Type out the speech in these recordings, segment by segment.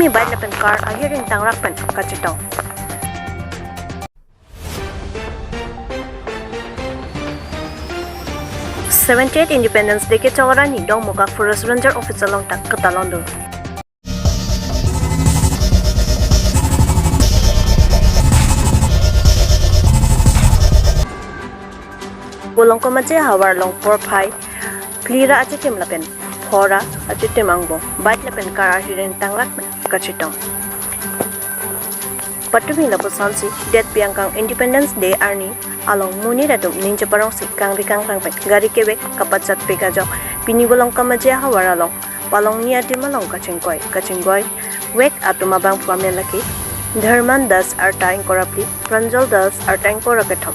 mi bait lapen kar ahiring tangrak pen kachitong. '78 Independence Day ke chawara ni dong muka Forest Ranger Office along tak katalondo. Golong komaje hawar long por phai plira achitim lapen phora achitim angbo bait lapen kar ahiring tangrak pen kachitong. Patumi lapo sansi det piangkang Independence Day arni along muni ratum ninja parong si kang rikang kang pet gari kebek kapachat pekajok pini golong kamaje hawar along palong niya timalong kachingkoy wek atuma bang pamel laki dharman das artain korapli pranjal das artain korakathom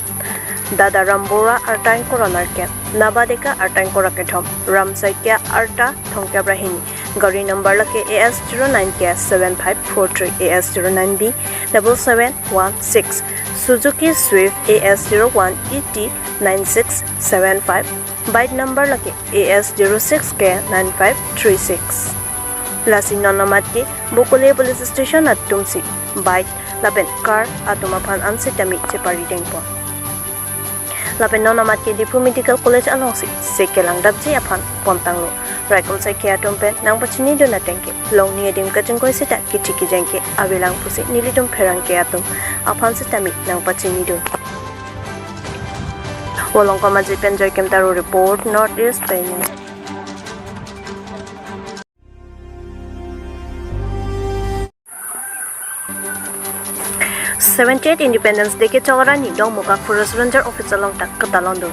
Dada Rambora artain koronar ke Nabadeka artain korakathom Ramsaikya arta thongkya brahini Gari number lake AS09K7543 AS09B 7716 Suzuki Swift AS01ET9675 Bite number lake AS06K9536 Lasing nonomatke Bokole Police Station at Tumsi Bite Lapen car atumaphan ansitami chepari dengpo Lapen nonomatke Dipu Medical College along si sekelang dabji aphan pontanglo Raikol sai kya tumpen nang pachini do na tengke long ni edim kachingkoi sita kichiki jengke abelang pusi nilitum pherang ke atum aphan sitami nang pachini do Wolong Kamaji Penjoy Kemtaro report Northeast Pini 78 Independence Day ke chawara ni dong muka Forest Ranger Office along tak katalondo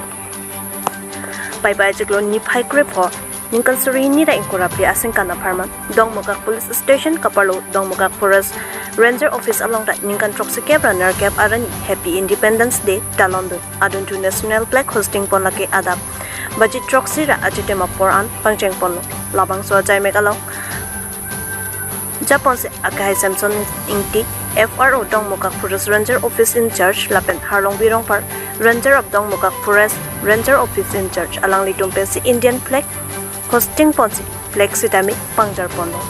Bye bye jiglo ni phai kre pho Ningkan suri ni ra inkorapli asing kana pharman dong muka police station kapalo dong muka Forest Ranger Office along that ningkan troxy cab runner cab arani Happy Independence Day talondo adun to national flag hosting pon lake Adap budget troxy ra ajitema poran pangcheng pon labang so jai mekalong Japan se akai Samson ingti FRO dong muka Forest Ranger Office in charge lapen harlong birong par Ranger of dong muka Forest Ranger Office in charge alang litum pesi Indian flag hosting ponsi flag sitami pangjar pondo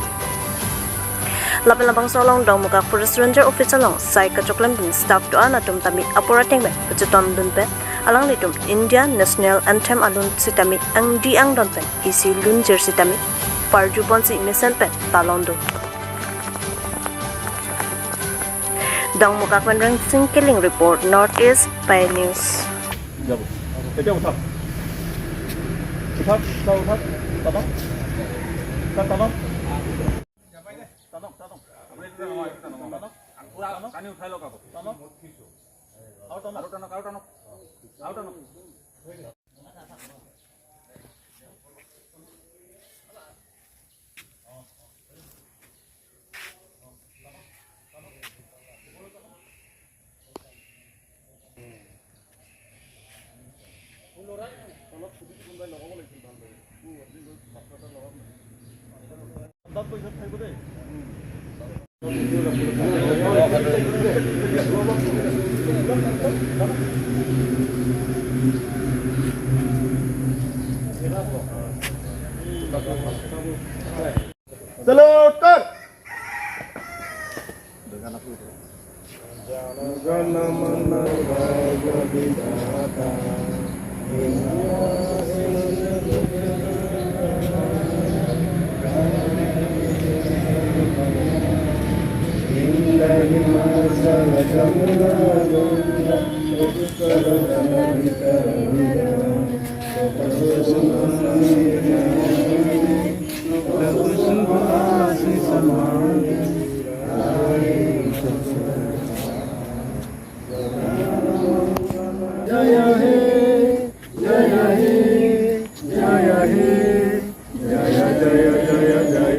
lapen labang solong dong muka Forest Ranger Office along sai kachoklam din staff to anatum tami aporating ben pacheton dun pe alang litum India National Anthem alun sitami ang diang don pen isi lun jersey tami parju ponsi mission pen talondo Dong muka kwenrang sing killing report Northeast by News. Jabo. Ito utak. Utak. Tanong. Tanong. Tanong. Kani uthai lo kako. Tanong. Out. Salutkan. Dengan aku itu. Jangan menanggapi data. Sama